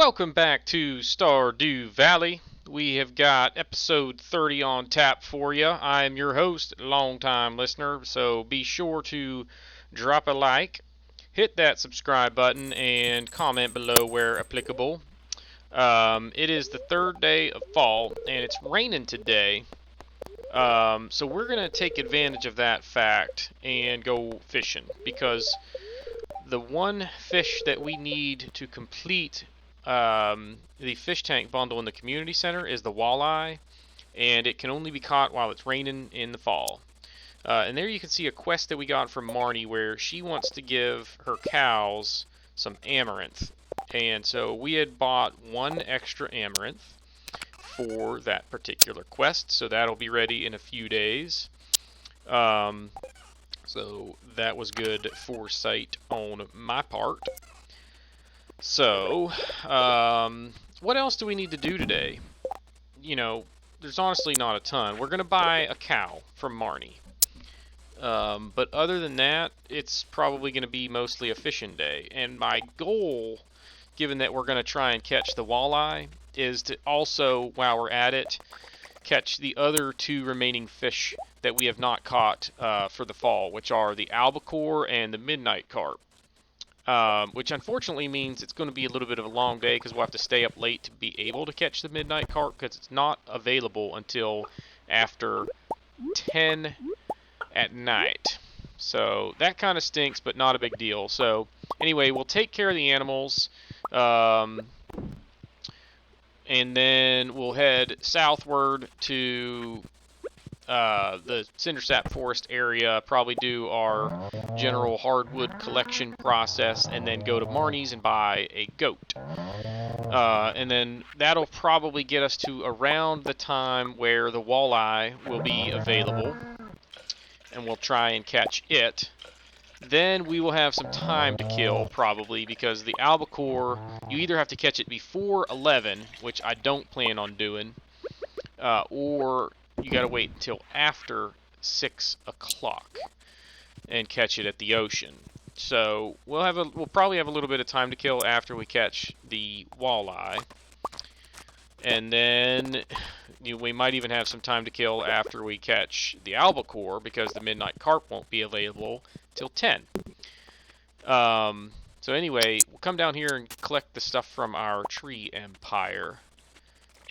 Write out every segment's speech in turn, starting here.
Welcome back to Stardew Valley. We have got episode 30 on tap for you. I am your host, longtime listener, so be sure to drop a like, hit that subscribe button, and comment below where applicable. It is the third day of fall, and it's raining today. So we're going to take advantage of that fact and go fishing, because the one fish that we need to complete the fish tank bundle in the community center is the walleye, and it can only be caught while it's raining in the fall. And there you can see a quest that we got from Marnie where she wants to give her cows some amaranth. And so we had bought one extra amaranth for that particular quest, so that'll be ready in a few days. So that was good foresight on my part. So, what else do we need to do today? You know, there's honestly not a ton. We're going to buy a cow from Marnie. But other than that, it's probably going to be mostly a fishing day. And my goal, given that we're going to try and catch the walleye, is to also, while we're at it, catch the other two remaining fish that we have not caught for the fall, which are the albacore and the midnight carp. Which unfortunately means it's going to be a little bit of a long day because we'll have to stay up late to be able to catch the midnight carp because it's not available until after 10 at night. So that kind of stinks, but not a big deal. So anyway, we'll take care of the animals, and then we'll head southward to the Cindersap Forest area, probably do our general hardwood collection process, and then go to Marnie's and buy a goat. And then that'll probably get us to around the time where the walleye will be available, and we'll try and catch it. Then we will have some time to kill, probably, because the albacore, you either have to catch it before 11, which I don't plan on doing, or you gotta wait until after 6 o'clock and catch it at the ocean. So we'll probably have a little bit of time to kill after we catch the walleye, and then we might even have some time to kill after we catch the albacore because the midnight carp won't be available till 10. So anyway, we'll come down here and collect the stuff from our tree empire.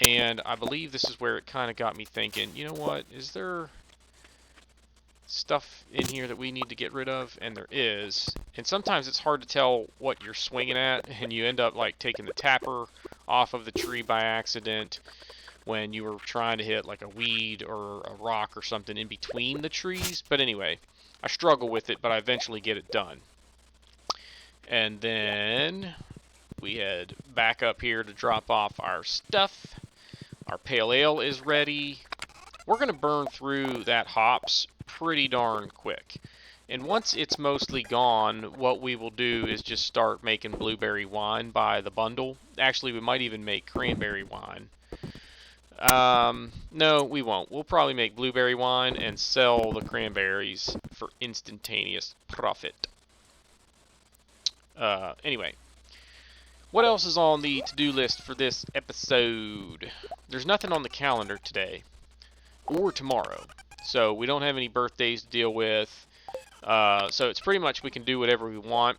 And I believe this is where it kind of got me thinking, you know what, is there stuff in here that we need to get rid of? And there is. And sometimes it's hard to tell what you're swinging at, and you end up like taking the tapper off of the tree by accident when you were trying to hit like a weed or a rock or something in between the trees. But anyway, I struggle with it, but I eventually get it done. And then we head back up here to drop off our stuff. Our pale ale is ready. We're going to burn through that hops pretty darn quick. And once it's mostly gone, what we will do is just start making blueberry wine by the bundle. Actually, we might even make cranberry wine. No, we won't. We'll probably make blueberry wine and sell the cranberries for instantaneous profit. Anyway. What else is on the to-do list for this episode? There's nothing on the calendar today or tomorrow, so we don't have any birthdays to deal with. So it's pretty much we can do whatever we want.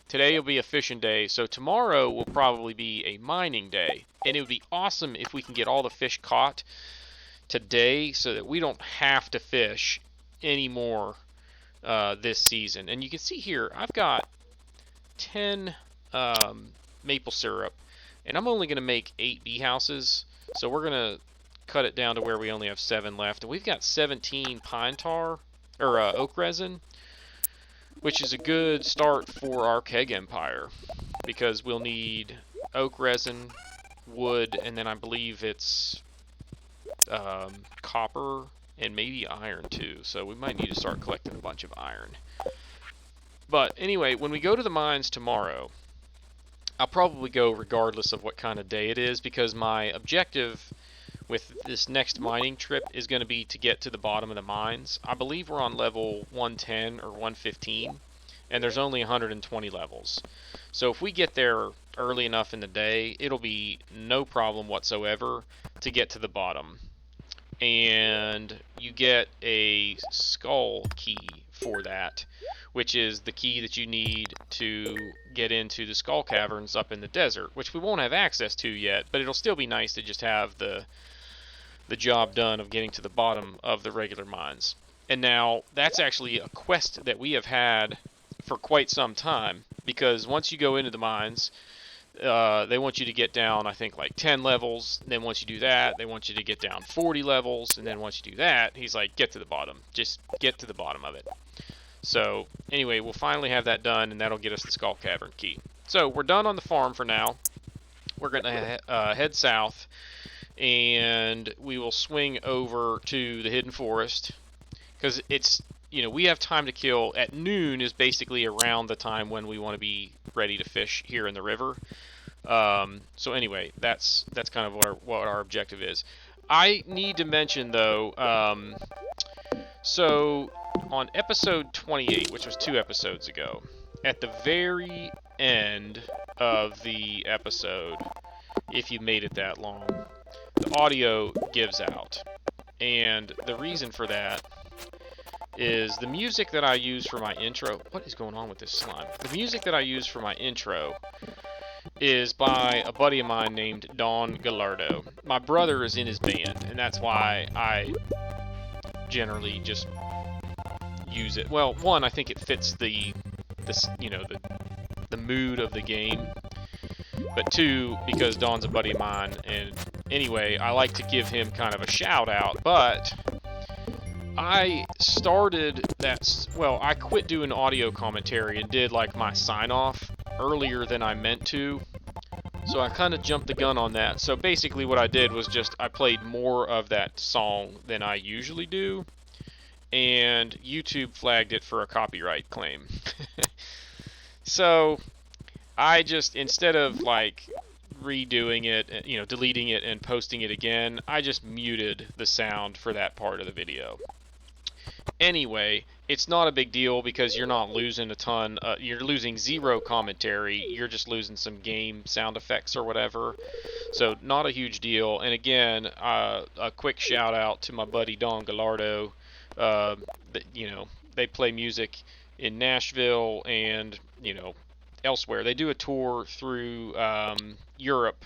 Today will be a fishing day, so tomorrow will probably be a mining day. And it would be awesome if we can get all the fish caught today so that we don't have to fish anymore this season. And you can see here, I've got 10... maple syrup, and I'm only going to make 8 bee houses, so we're going to cut it down to where we only have 7 left. And we've got 17 pine tar, or oak resin, which is a good start for our keg empire, because we'll need oak resin, wood, and then I believe it's copper and maybe iron too, so we might need to start collecting a bunch of iron. But anyway, when we go to the mines tomorrow, I'll probably go regardless of what kind of day it is, because my objective with this next mining trip is going to be to get to the bottom of the mines. I believe we're on level 110 or 115, and there's only 120 levels. So if we get there early enough in the day, it'll be no problem whatsoever to get to the bottom. And you get a skull key for that, which is the key that you need to get into the skull caverns up in the desert, which we won't have access to yet, but it'll still be nice to just have the job done of getting to the bottom of the regular mines. And now that's actually a quest that we have had for quite some time, because once you go into the mines, they want you to get down, I think, like 10 levels. Then once you do that, they want you to get down 40 levels. And then once you do that, he's like, get to the bottom. Just get to the bottom of it. So anyway, we'll finally have that done, and that'll get us the Skull Cavern key. So we're done on the farm for now. We're going to head south, and we will swing over to the Hidden Forest, because it's, you know, we have time to kill. At noon is basically around the time when we want to be ready to fish here in the river. So anyway, that's kind of what our objective is. I need to mention, though, so on episode 28, which was 2 episodes ago, at the very end of the episode, if you made it that long, the audio gives out. And the reason for that is the music that I use for my intro. What is going on with this slime? The music that I use for my intro is by a buddy of mine named Don Gallardo. My brother is in his band, and that's why I generally just use it. Well, one, I think it fits the mood of the game. But two, because Don's a buddy of mine, and anyway, I like to give him kind of a shout out. But I started that, well, I quit doing audio commentary and did like my sign off earlier than I meant to. So I kind of jumped the gun on that. So basically what I did was just I played more of that song than I usually do, and YouTube flagged it for a copyright claim. So I just, instead of like redoing it, you know, deleting it and posting it again, I just muted the sound for that part of the video. Anyway, it's not a big deal because you're not losing a ton, you're losing 0 commentary, you're just losing some game sound effects or whatever. So not a huge deal. And again, a quick shout out to my buddy Don Gallardo. You know, they play music in Nashville and, you know, elsewhere. They do a tour through Europe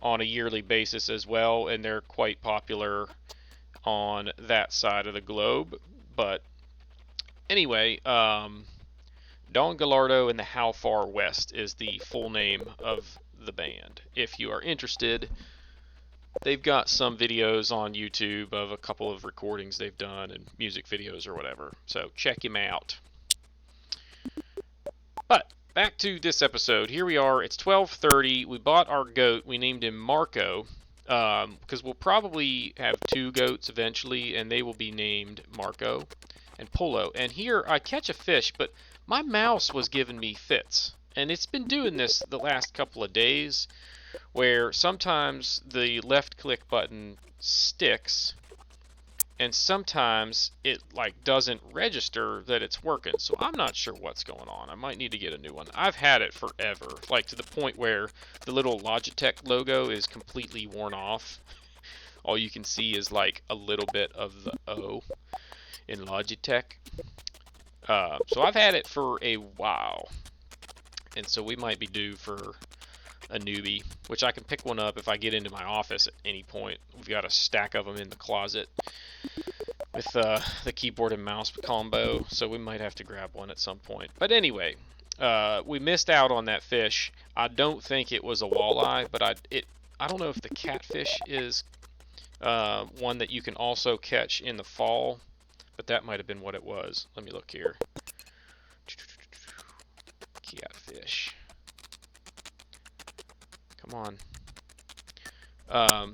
on a yearly basis as well, and they're quite popular on that side of the globe. But anyway, Don Gallardo and the How Far West is the full name of the band. If you are interested, they've got some videos on YouTube of a couple of recordings they've done and music videos or whatever. So check him out. But back to this episode. Here we are. It's 12:30. We bought our goat. We named him Marco, because we'll probably have 2 goats eventually, and they will be named Marco and Polo. And here I catch a fish, but my mouse was giving me fits, and it's been doing this the last couple of days, where sometimes the left click button sticks, and sometimes it like doesn't register that it's working. So I'm not sure what's going on. I might need to get a new one. I've had it forever, like to the point where the little Logitech logo is completely worn off. All you can see is like a little bit of the O in Logitech. So I've had it for a while, and so we might be due for a newbie, which I can pick one up if I get into my office at any point. We've got a stack of them in the closet with the keyboard and mouse combo, so we might have to grab one at some point. But anyway, we missed out on that fish. I don't think it was a walleye, but I don't know if the catfish is one that you can also catch in the fall, but that might have been what it was. Let me look here. Catfish. Come on.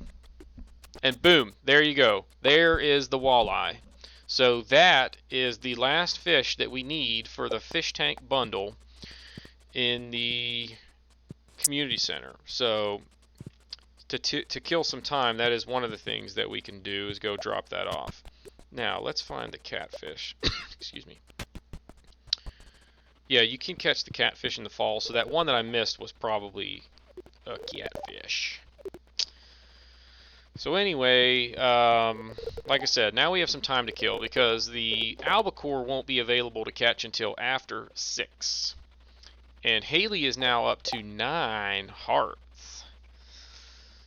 And boom, there you go. There is the walleye. So that is the last fish that we need for the fish tank bundle in the community center. So to kill some time, that is one of the things that we can do, is go drop that off. Now let's find the catfish. Excuse me. Yeah, you can catch the catfish in the fall, so that one that I missed was probably a catfish. So anyway, like I said, now we have some time to kill because the albacore won't be available to catch until after 6. And Haley is now up to 9 hearts.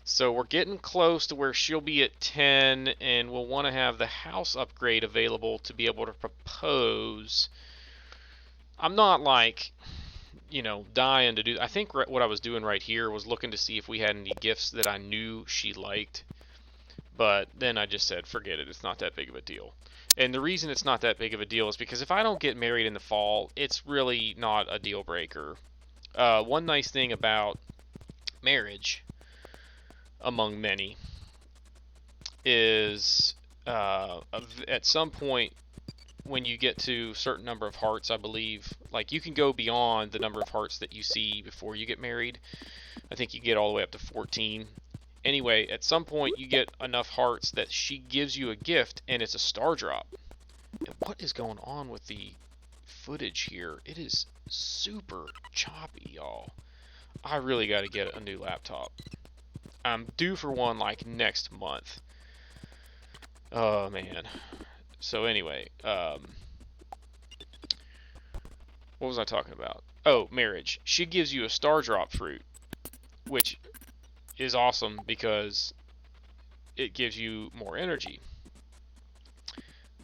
So we're getting close to where she'll be at 10, and we'll want to have the house upgrade available to be able to propose. I'm not like, dying to do. I think what I was doing right here was looking to see if we had any gifts that I knew she liked. But then I just said, forget it. It's not that big of a deal. And the reason it's not that big of a deal is because if I don't get married in the fall, it's really not a deal breaker. One nice thing about marriage, among many, is at some point when you get to a certain number of hearts, I believe, like you can go beyond the number of hearts that you see before you get married. I think you get all the way up to 14. Anyway, at some point you get enough hearts that she gives you a gift, and it's a star drop. And what is going on with the footage here? It is super choppy, y'all. I really got to get a new laptop. I'm due for one like next month. Oh man. So anyway, what was I talking about? Oh, marriage. She gives you a star drop fruit, which is awesome because it gives you more energy.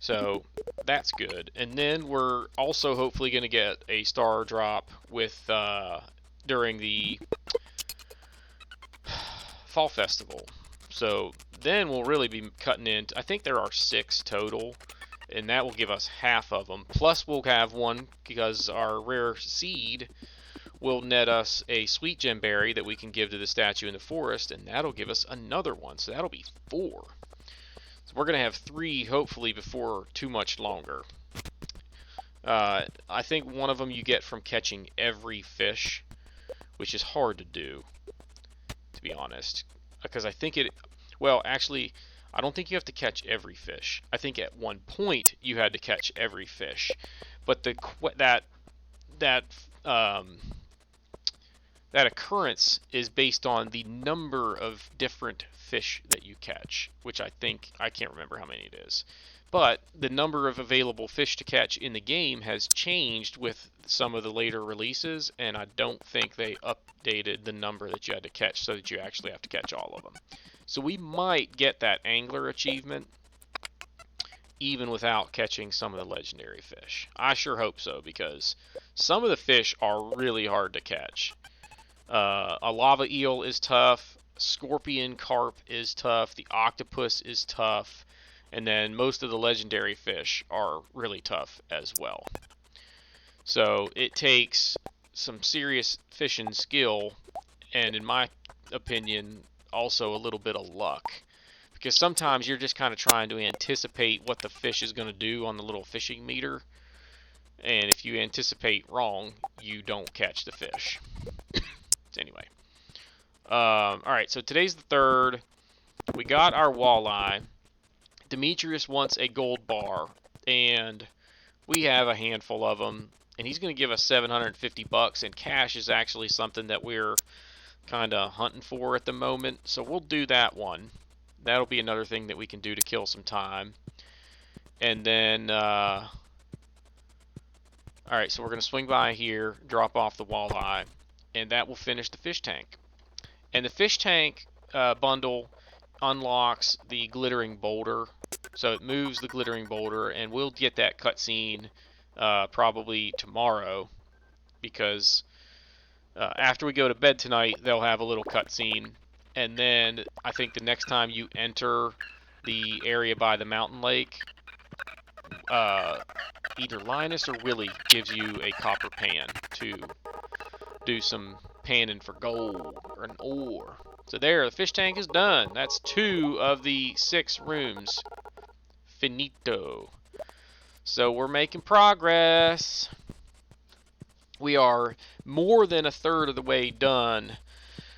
So that's good. And then we're also hopefully going to get a star drop with during the fall festival. So then we'll really be cutting into, I think there are 6 total, and that will give us half of them. Plus we'll have one because our rare seed will net us a sweet gem berry that we can give to the statue in the forest, and that'll give us another one. So that'll be 4. So we're going to have 3 hopefully before too much longer. I think one of them you get from catching every fish, which is hard to do, to be honest. Because I think well, actually, I don't think you have to catch every fish. I think at one point you had to catch every fish. But that occurrence is based on the number of different fish that you catch, which I can't remember how many it is. But the number of available fish to catch in the game has changed with some of the later releases, and I don't think they updated the number that you had to catch so that you actually have to catch all of them. So we might get that angler achievement even without catching some of the legendary fish. I sure hope so, because some of the fish are really hard to catch. A lava eel is tough, scorpion carp is tough, the octopus is tough, and then most of the legendary fish are really tough as well. So it takes some serious fishing skill, and in my opinion, also a little bit of luck. Because sometimes you're just kind of trying to anticipate what the fish is going to do on the little fishing meter, and if you anticipate wrong, you don't catch the fish. Anyway. Alright, so today's the 3rd. We got our walleye. Demetrius wants a gold bar, and we have a handful of them, and he's going to give us 750 bucks, and cash is actually something that we're kind of hunting for at the moment, so we'll do that one. That'll be another thing that we can do to kill some time. And then, alright, so we're going to swing by here, drop off the walleye, and that will finish the fish tank. And the fish tank bundle unlocks the glittering boulder, so it moves the glittering boulder, and we'll get that cutscene probably tomorrow, because after we go to bed tonight, they'll have a little cutscene, and then I think the next time you enter the area by the mountain lake, either Linus or Willie gives you a copper pan to do some panning for gold or an ore. So there, the fish tank is done. That's 2 of the 6 rooms. Finito. So we're making progress. We are more than a third of the way done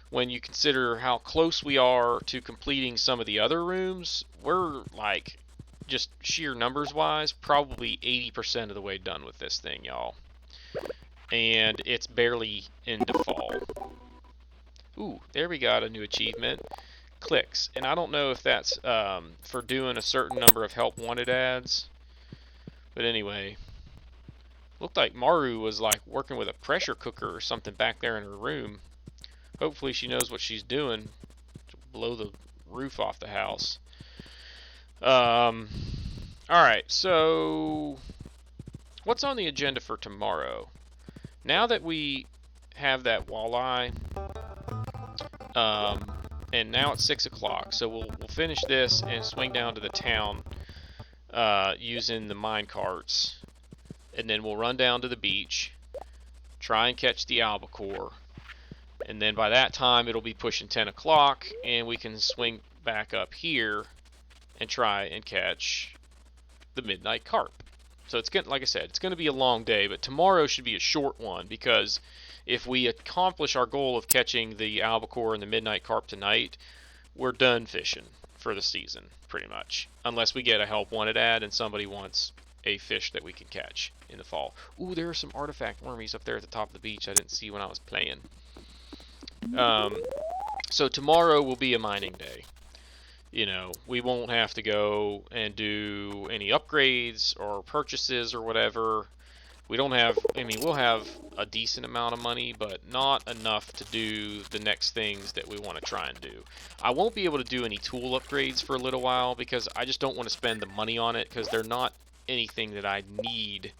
when you consider how close we are to completing some of the other rooms. We're like, just sheer numbers wise, probably 80% of the way done with this thing, y'all. and it's barely into fall. Ooh, there we got a new achievement. Clicks. And I don't know if that's for doing a certain number of help wanted ads. But anyway, looked like Maru was like working with a pressure cooker or something back there in her room. Hopefully she knows what she's doing. She'll blow the roof off the house. Alright, so what's on the agenda for tomorrow? Now that we have that walleye, and now it's 6 o'clock, so we'll finish this and swing down to the town using the mine carts, and then we'll run down to the beach, try and catch the albacore, and then by that time it'll be pushing 10 o'clock, and we can swing back up here and try and catch the midnight carp. So it's gonna, like I said, it's going to be a long day, but tomorrow should be a short one, because if we accomplish our goal of catching the albacore and the midnight carp tonight, we're done fishing for the season, pretty much. Unless we get a help wanted ad and somebody wants a fish that we can catch in the fall. Ooh, there are some artifact wormies up there at the top of the beach I didn't see when I was playing. So tomorrow will be a mining day. You know, we won't have to go and do any upgrades or purchases or whatever. We don't have, I mean, we'll have a decent amount of money, but not enough to do the next things that we want to try and do. I won't be able to do any tool upgrades for a little while because I just don't want to spend the money on it, because they're not anything that I need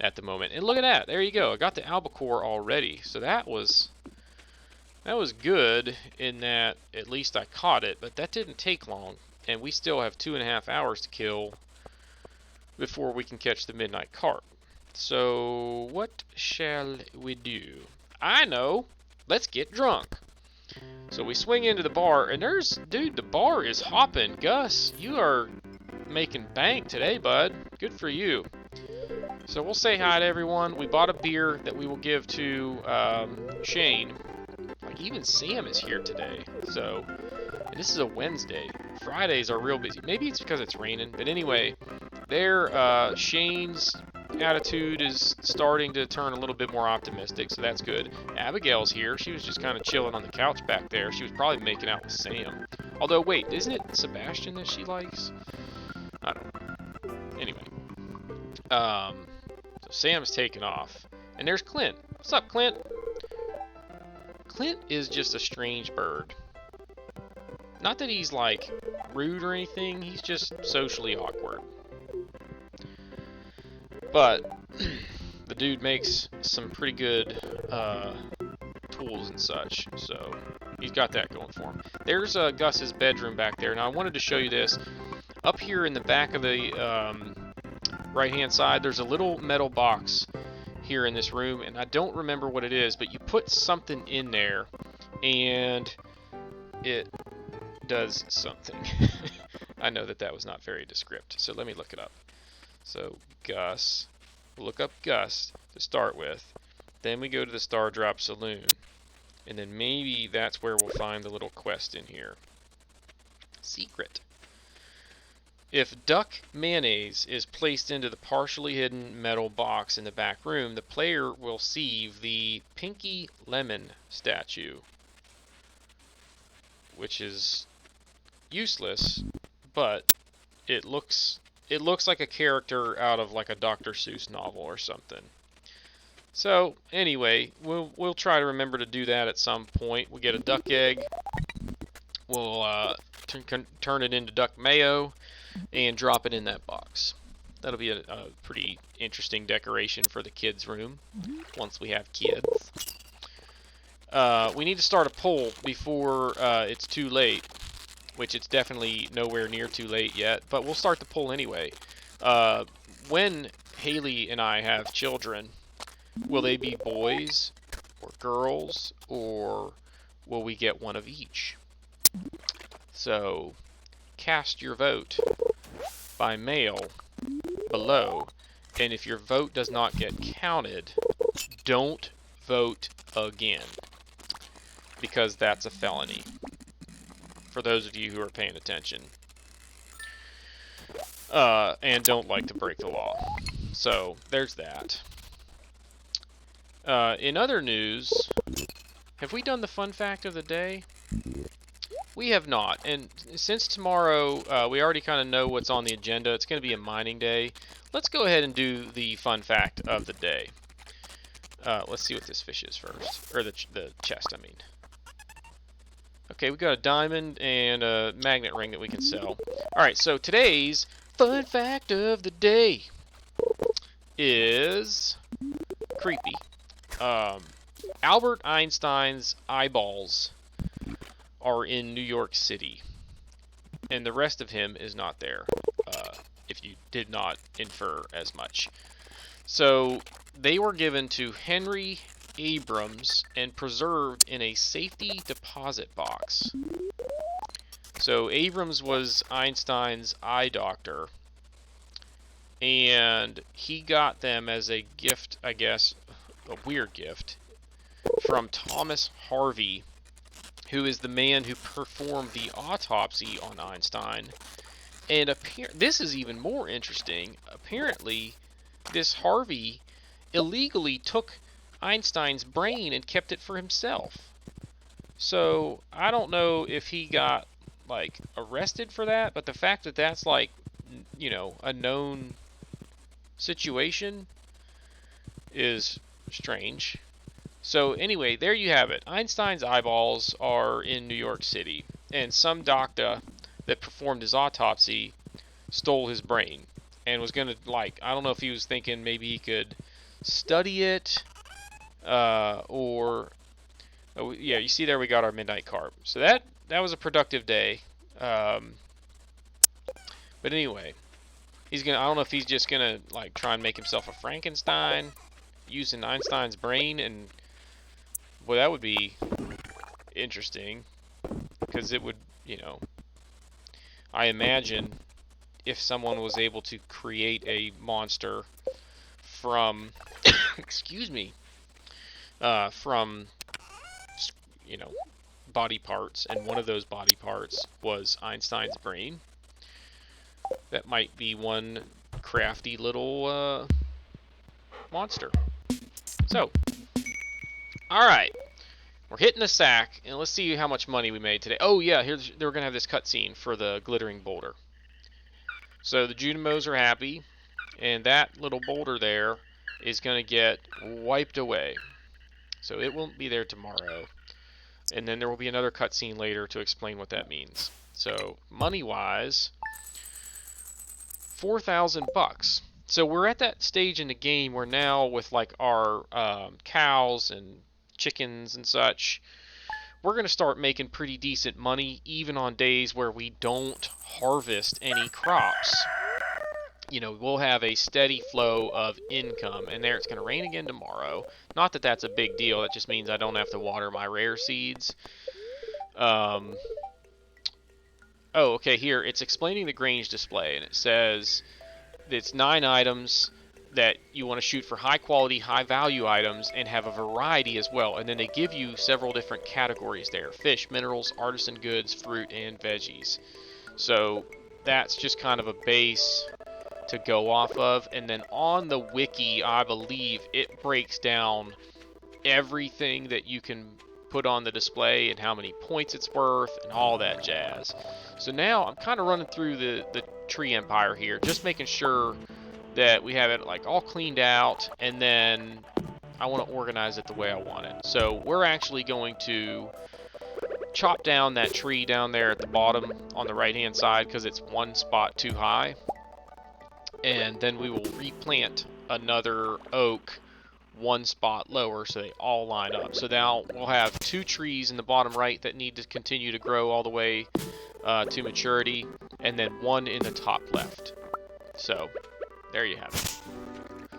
at the moment. And look at that, there you go, I got the albacore already. So that was good in that at least I caught it, but that didn't take long, and we still have 2.5 hours to kill before we can catch the midnight carp. So what shall we do? I know, let's get drunk. So we swing into the bar, and dude, the bar is hopping. Gus, you are making bank today, bud. Good for you. So we'll say hi to everyone. We bought a beer that we will give to Shane. Like, even Sam is here today. So, and this is a Wednesday. Fridays are real busy. Maybe it's because it's raining, but anyway, Shane's attitude is starting to turn a little bit more optimistic, so that's good. Abigail's here. She was just kind of chilling on the couch back there. She was probably making out with Sam. Although, wait, isn't it Sebastian that she likes? I don't know. Anyway. So Sam's taking off. And there's Clint. What's up, Clint? Clint is just a strange bird. Not that he's, like, rude or anything. He's just socially awkward. But the dude makes some pretty good tools and such, so he's got that going for him. There's Gus's bedroom back there. Now I wanted to show you this. Up here in the back of the right-hand side, there's a little metal box here in this room, and I don't remember what it is, but you put something in there, and it does something. I know that was not very descriptive, so let me look it up. So Gus, we'll look up Gus to start with, then we go to the Star Drop Saloon, and then maybe that's where we'll find the little quest in here. Secret. If duck mayonnaise is placed into the partially hidden metal box in the back room, the player will see the Pinky Lemon statue, which is useless, but it looks like a character out of like a Dr. Seuss novel or something. So anyway, we'll try to remember to do that at some point. We'll get a duck egg. We'll turn it into duck mayo and drop it in that box. That'll be a pretty interesting decoration for the kids' room once we have kids. We need to start a poll before it's too late, which it's definitely nowhere near too late yet, but we'll start the poll anyway. When Haley and I have children, will they be boys or girls, or will we get one of each? So cast your vote by mail below, and if your vote does not get counted, don't vote again, because that's a felony, for those of you who are paying attention and don't like to break the law. So there's that. In other news, have we done the fun fact of the day? We have not, and since tomorrow we already kind of know what's on the agenda, it's going to be a mining day. Let's go ahead and do the fun fact of the day. Let's see what this fish is first, or the chest, I mean. Okay, we got a diamond and a magnet ring that we can sell. Alright, so today's fun fact of the day is creepy. Albert Einstein's eyeballs are in New York City, and the rest of him is not there, if you did not infer as much. So they were given to Henry Abrams and preserved in a safety deposit box. So Abrams was Einstein's eye doctor, and he got them as a gift, I guess, a weird gift, from Thomas Harvey, who is the man who performed the autopsy on Einstein. And this is even more interesting. Apparently, this Harvey illegally took Einstein's brain and kept it for himself. So I don't know if he got like arrested for that, but the fact that that's like, you know, a known situation is strange. So anyway, there you have it. Einstein's eyeballs are in New York City, and some doctor that performed his autopsy stole his brain and was gonna, like, I don't know if he was thinking maybe he could study it, or oh, yeah, you see there we got our midnight carp. So that was a productive day. But anyway, I don't know if he's just gonna like try and make himself a Frankenstein using Einstein's brain, and well, that would be interesting, because it would, you know, I imagine if someone was able to create a monster from, excuse me, from, you know, body parts, and one of those body parts was Einstein's brain, that might be one crafty little monster. So, alright, we're hitting the sack, and let's see how much money we made today. Oh yeah, they're going to have this cutscene for the glittering boulder. So the Junimos are happy, and that little boulder there is going to get wiped away. So it won't be there tomorrow. And then there will be another cutscene later to explain what that means. So, money-wise, 4,000 bucks. So we're at that stage in the game where now with like our cows and chickens and such, we're going to start making pretty decent money even on days where we don't harvest any crops. You know, we'll have a steady flow of income, and there it's going to rain again tomorrow. Not that that's a big deal, that just means I don't have to water my rare seeds. Oh, okay, here, it's explaining the Grange display, and it says it's 9 items that you want to shoot for high quality, high value items, and have a variety as well. And then they give you several different categories there: fish, minerals, artisan goods, fruit, and veggies. So that's just kind of a base to go off of. And then on the wiki, I believe it breaks down everything that you can put on the display and how many points it's worth and all that jazz. So now I'm kind of running through the tree empire here, just making sure that we have it like all cleaned out, and then I want to organize it the way I want it. So we're actually going to chop down that tree down there at the bottom on the right hand side because it's one spot too high, and then we will replant another oak one spot lower so they all line up. So now we'll have 2 trees in the bottom right that need to continue to grow all the way to maturity, and then 1 in the top left. So there you have it.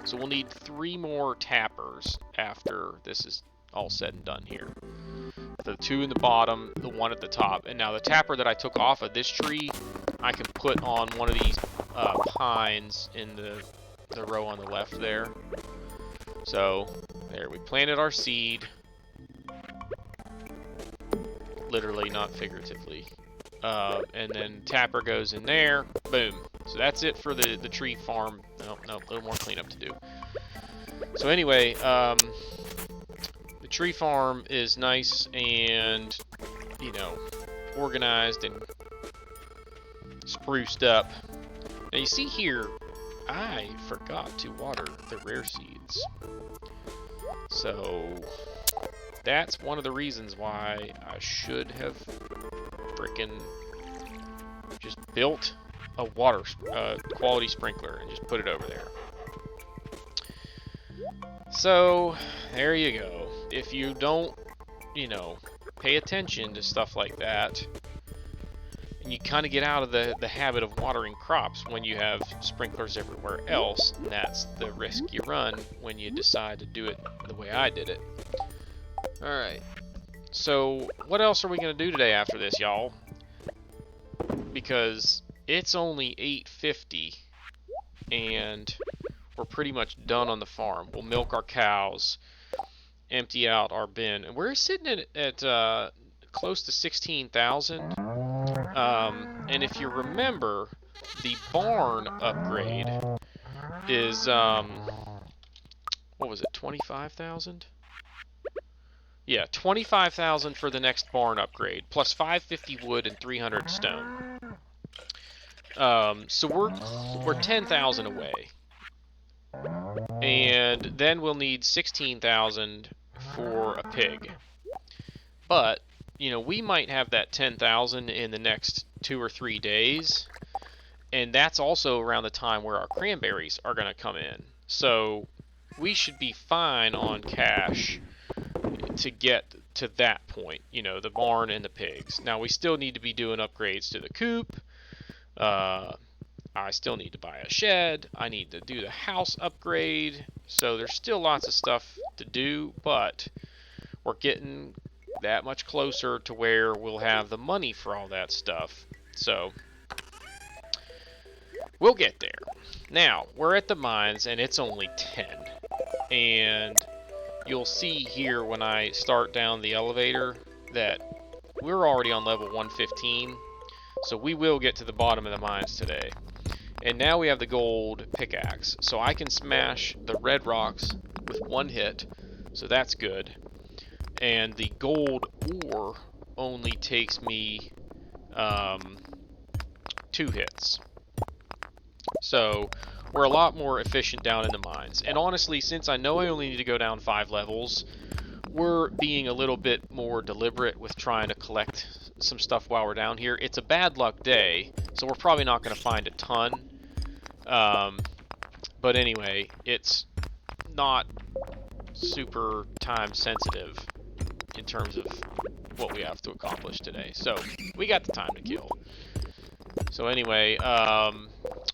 So we'll need 3 more tappers after this is all said and done here. The 2 in the bottom, the 1 at the top. And now the tapper that I took off of this tree, I can put on one of these pines in the row on the left there. So there, we planted our seed. Literally, not figuratively. And then tapper goes in there. Boom. So that's it for the tree farm. No, a little more cleanup to do. So anyway, tree farm is nice and, you know, organized and spruced up. Now you see here, I forgot to water the rare seeds. So that's one of the reasons why I should have frickin' just built a water quality sprinkler and just put it over there. So there you go. If you don't, you know, pay attention to stuff like that, and you kind of get out of the habit of watering crops when you have sprinklers everywhere else, and that's the risk you run when you decide to do it the way I did it. Alright, so what else are we going to do today after this, y'all? Because it's only 8:50, and we're pretty much done on the farm. We'll milk our cows, empty out our bin, and we're sitting at close to 16,000. And if you remember, the barn upgrade is what was it, 25,000? Yeah, 25,000 for the next barn upgrade, plus 550 wood and 300 stone. So we're 10,000 away, and then we'll need 16,000 for a pig. But you know, we might have that 10,000 in the next 2 or 3 days, and that's also around the time where our cranberries are going to come in. So we should be fine on cash to get to that point, you know, the barn and the pigs. Now we still need to be doing upgrades to the coop. I still need to buy a shed. I need to do the house upgrade. So there's still lots of stuff to do, but we're getting that much closer to where we'll have the money for all that stuff. So we'll get there. Now, we're at the mines, and it's only 10. And you'll see here when I start down the elevator that we're already on level 115. So we will get to the bottom of the mines today. And now we have the gold pickaxe. So I can smash the red rocks with one hit. So that's good. And the gold ore only takes me 2 hits. So we're a lot more efficient down in the mines. And honestly, since I know I only need to go down 5 levels, we're being a little bit more deliberate with trying to collect some stuff while we're down here. It's a bad luck day, so we're probably not going to find a ton. But anyway, it's not super time sensitive in terms of what we have to accomplish today. So we got the time to kill. So anyway,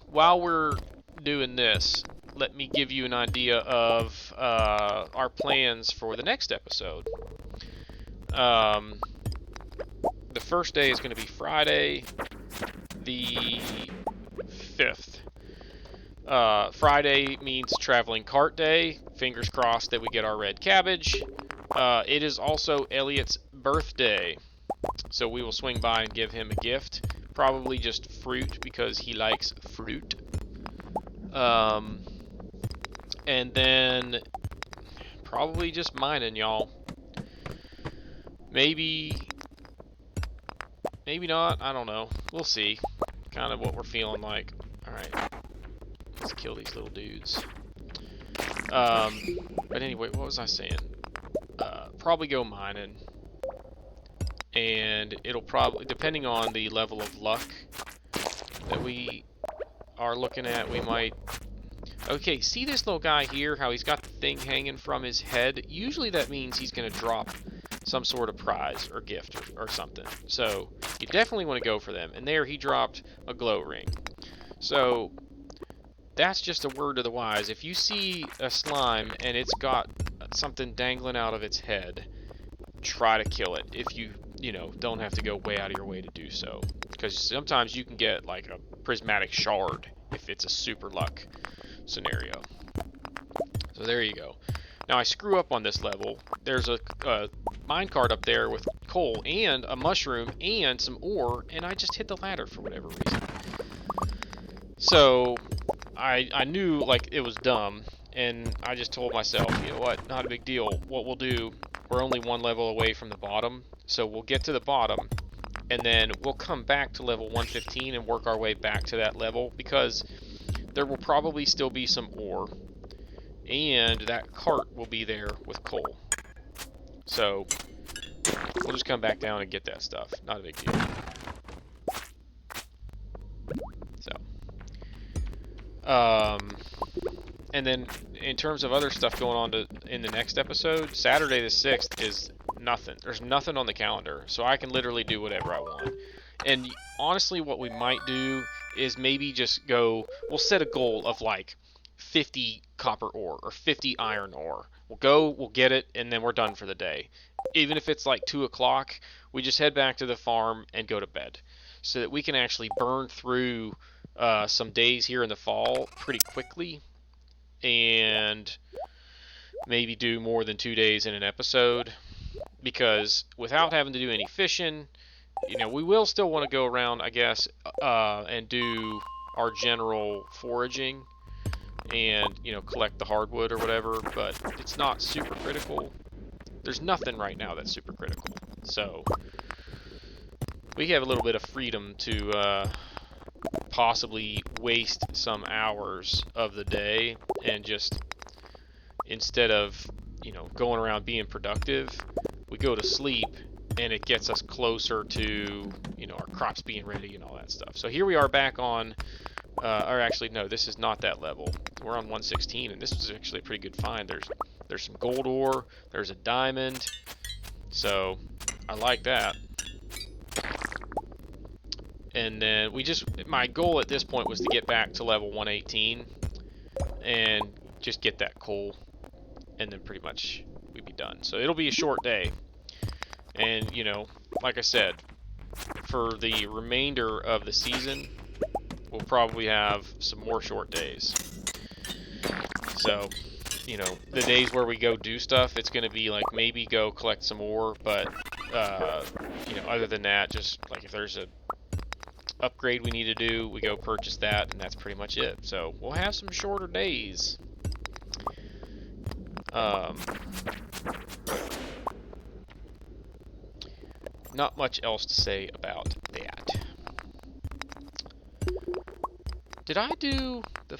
while we're doing this, let me give you an idea of our plans for the next episode. The first day is going to be Friday, the 5th. Friday means traveling cart day. Fingers crossed that we get our red cabbage. It is also Elliot's birthday, so we will swing by and give him a gift. Probably just fruit, because he likes fruit. And then probably just mining, y'all. Maybe not, I don't know. We'll see. Kind of what we're feeling like. Alright. Let's kill these little dudes. But anyway, what was I saying? Probably go mining. And it'll probably, depending on the level of luck that we are looking at, we might... Okay, see this little guy here, how he's got the thing hanging from his head? Usually that means he's going to drop some sort of prize or gift or something. So you definitely want to go for them. And there he dropped a glow ring. So that's just a word to the wise. If you see a slime and it's got something dangling out of its head, try to kill it. If you don't have to go way out of your way to do so. Because sometimes you can get like a prismatic shard if it's a super luck scenario. So there you go. Now I screw up on this level. There's a minecart up there with coal and a mushroom and some ore, and I just hit the ladder for whatever reason. So I knew like it was dumb, and I just told myself, you know what, not a big deal. What we'll do, we're only one level away from the bottom. So we'll get to the bottom, and then we'll come back to level 115 and work our way back to that level, because there will probably still be some ore, and that cart will be there with coal. So we'll just come back down and get that stuff. Not a big deal. So, and then in terms of other stuff going on in the next episode, Saturday the 6th is nothing. There's nothing on the calendar, so I can literally do whatever I want. And honestly, what we might do is maybe just go, we'll set a goal of like 50 copper ore or 50 iron ore. We'll go, we'll get it, and then we're done for the day. Even if it's like 2 o'clock, we just head back to the farm and go to bed, so that we can actually burn through some days here in the fall pretty quickly, and maybe do more than 2 days in an episode, because without having to do any fishing, you know, we will still want to go around, I guess, and do our general foraging and, you know, collect the hardwood or whatever, but it's not super critical. There's nothing right now that's super critical, so we have a little bit of freedom to possibly waste some hours of the day, and just, instead of, you know, going around being productive, we go to sleep, and it gets us closer to, you know, our crops being ready and all that stuff. So here we are back on, or actually no, this is not that level. We're on 116, and this is actually a pretty good find. There's some gold ore, there's a diamond, so I like that. And then my goal at this point was to get back to level 118 and just get that coal, and then pretty much we'd be done. So it'll be a short day. And, you know, like I said, for the remainder of the season, we'll probably have some more short days. So, you know, the days where we go do stuff, it's going to be like maybe go collect some ore, but, you know, other than that, just like if there's a upgrade we need to do, we go purchase that, and that's pretty much it. So we'll have some shorter days. Not much else to say about that. Did I do the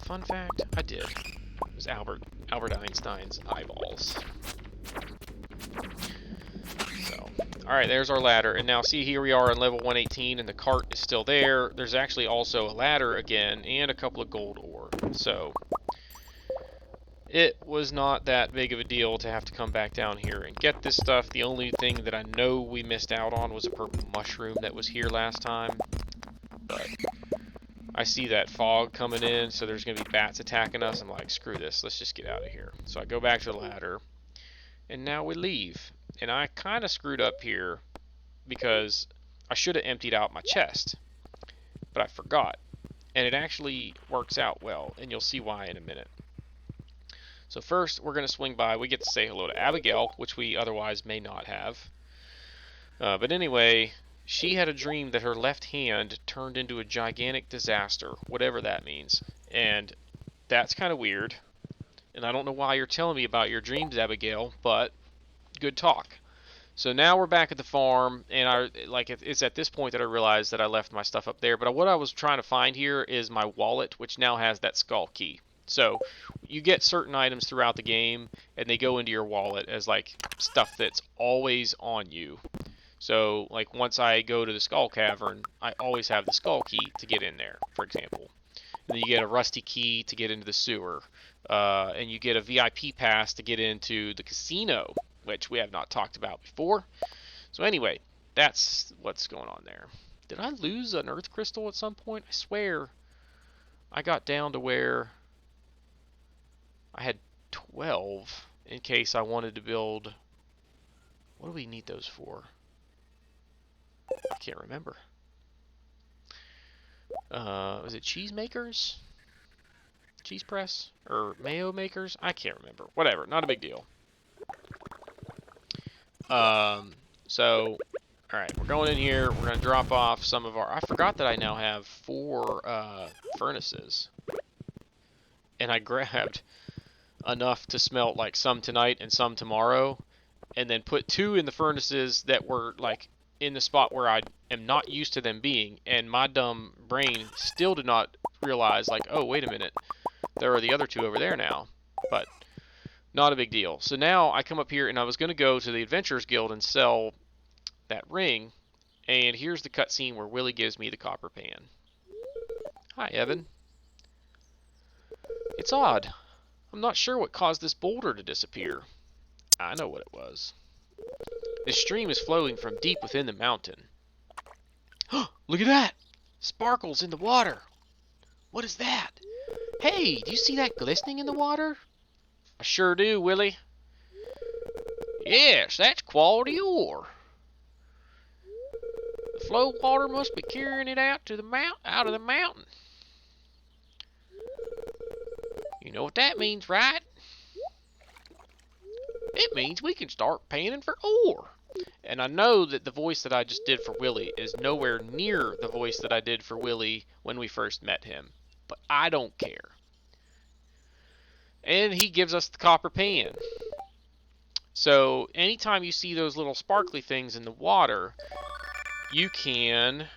fun fact? I did. It was Albert Einstein's eyeballs. So, alright, there's our ladder. And now see, here we are on level 118, and the cart is still there. There's actually also a ladder again, and a couple of gold ore. So, it was not that big of a deal to have to come back down here and get this stuff. The only thing that I know we missed out on was a purple mushroom that was here last time. But I see that fog coming in, so there's going to be bats attacking us. I'm like, screw this, let's just get out of here. So I go back to the ladder, and now we leave. And I kind of screwed up here, because I should have emptied out my chest, but I forgot. And it actually works out well, and you'll see why in a minute. So first, we're going to swing by. We get to say hello to Abigail, which we otherwise may not have. But anyway, she had a dream that her left hand turned into a gigantic disaster, whatever that means. And that's kind of weird. And I don't know why you're telling me about your dreams, Abigail, but good talk. So now we're back at the farm, and it's at this point that I realized that I left my stuff up there. But what I was trying to find here is my wallet, which now has that skull key. So you get certain items throughout the game, and they go into your wallet as like stuff that's always on you. So like once I go to the skull cavern, I always have the skull key to get in there, for example. And then you get a rusty key to get into the sewer, and you get a VIP pass to get into the casino, which we have not talked about before. So anyway, that's what's going on there. Did I lose an earth crystal at some point? I swear I got down to where I had 12 in case I wanted to build. What do we need those for? I can't remember. Was it cheese makers? Cheese press? Or mayo makers? I can't remember. Whatever, not a big deal. So, alright, we're going in here. We're going to drop off some of our... I forgot that I now have 4 furnaces. And I grabbed enough to smelt like some tonight and some tomorrow. and then put 2 in the furnaces that were like in the spot where I am not used to them being, and my dumb brain still did not realize, like, oh, wait a minute, there are the other 2 over there now. But not a big deal. So now I come up here, and I was going to go to the Adventurers Guild and sell that ring, and here's the cutscene where Willie gives me the copper pan. Hi, Evan. It's odd. I'm not sure what caused this boulder to disappear. I know what it was. This stream is flowing from deep within the mountain. Look at that! Sparkles in the water! What is that? Hey, do you see that glistening in the water? I sure do, Willie. Yes, that's quality ore. The flow water must be carrying it out to the out of the mountain. You know what that means, right? It means we can start panning for ore. And I know that the voice that I just did for Willie is nowhere near the voice that I did for Willie when we first met him. But I don't care. And he gives us the copper pan. So anytime you see those little sparkly things in the water, you can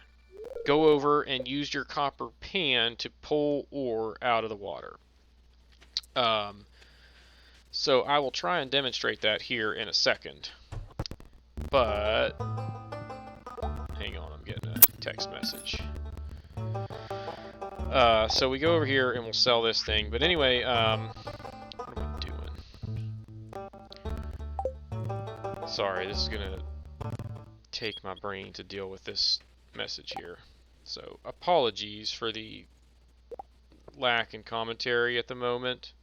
go over and use your copper pan to pull ore out of the water. So I will try and demonstrate that here in a second. But hang on, I'm getting a text message. So we go over here and we'll sell this thing. But anyway, what am I doing? Sorry, this is gonna take my brain to deal with this message here. So apologies for the lack in commentary at the moment.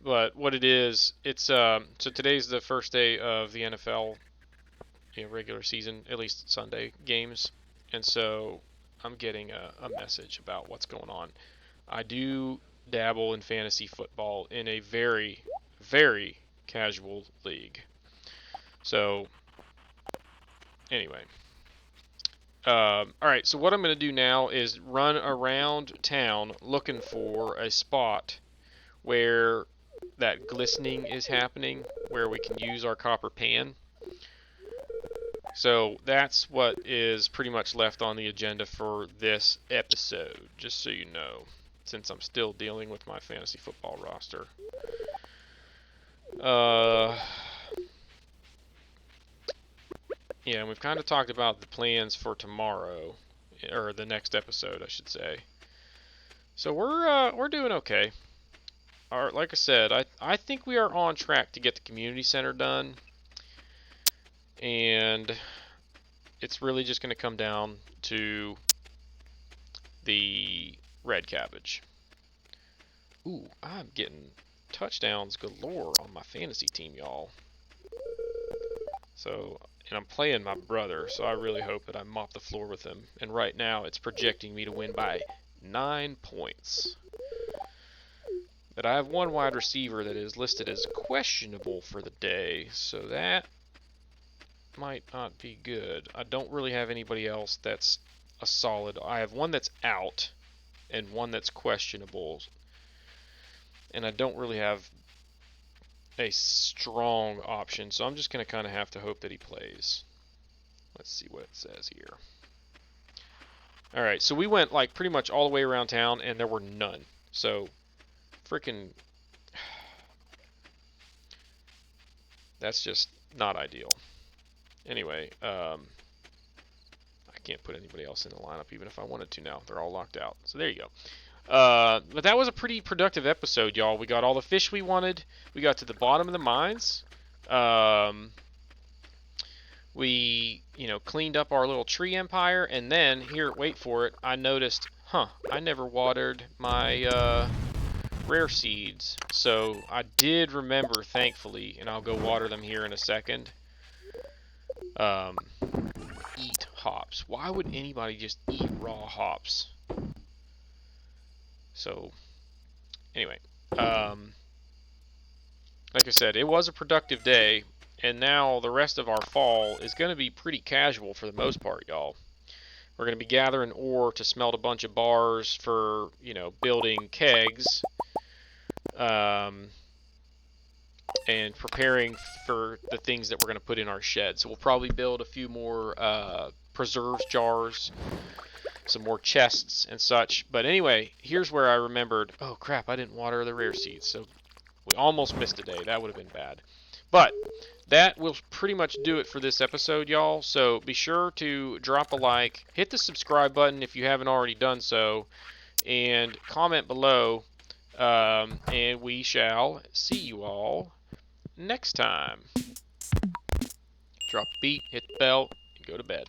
But what it is, it's so today's the first day of the NFL, regular season, at least Sunday games, and so I'm getting a message about what's going on. I do dabble in fantasy football in a very, very casual league. So anyway, all right. So what I'm going to do now is run around town looking for a spot where that glistening is happening, where we can use our copper pan. So that's what is pretty much left on the agenda for this episode, just so you know, since I'm still dealing with my fantasy football roster. Yeah, and we've kind of talked about the plans for tomorrow, or the next episode, I should say. So we're doing okay. Like I said, I think we are on track to get the community center done, and it's really just going to come down to the red cabbage. Ooh, I'm getting touchdowns galore on my fantasy team, y'all. So, and I'm playing my brother, so I really hope that I mop the floor with him. And right now, it's projecting me to win by 9 points. But I have one wide receiver that is listed as questionable for the day, so that might not be good. I don't really have anybody else that's a solid. I have one that's out and one that's questionable, and I don't really have a strong option, so I'm just going to kind of have to hope that he plays. Let's see what it says here. Alright, so we went like pretty much all the way around town, and there were none. So freaking, that's just not ideal. Anyway, I can't put anybody else in the lineup even if I wanted to now. They're all locked out. So there you go. But that was a pretty productive episode, y'all. We got all the fish we wanted. We got to the bottom of the mines. We, cleaned up our little tree empire. And then, here, wait for it, I noticed, I never watered my rare seeds. So I did remember, thankfully, and I'll go water them here in a second. Eat hops. Why would anybody just eat raw hops? So, anyway, like I said, it was a productive day, and now the rest of our fall is going to be pretty casual for the most part, y'all. We're going to be gathering ore to smelt a bunch of bars for, building kegs. and preparing for the things that we're going to put in our shed. So we'll probably build a few more preserves jars, some more chests and such. But anyway, here's where I remembered, oh crap, I didn't water the rare seeds. So we almost missed a day. That would have been bad. But that will pretty much do it for this episode, y'all. So be sure to drop a like, hit the subscribe button if you haven't already done so, and comment below. And we shall see you all next time. Drop the beat, hit the bell, and go to bed.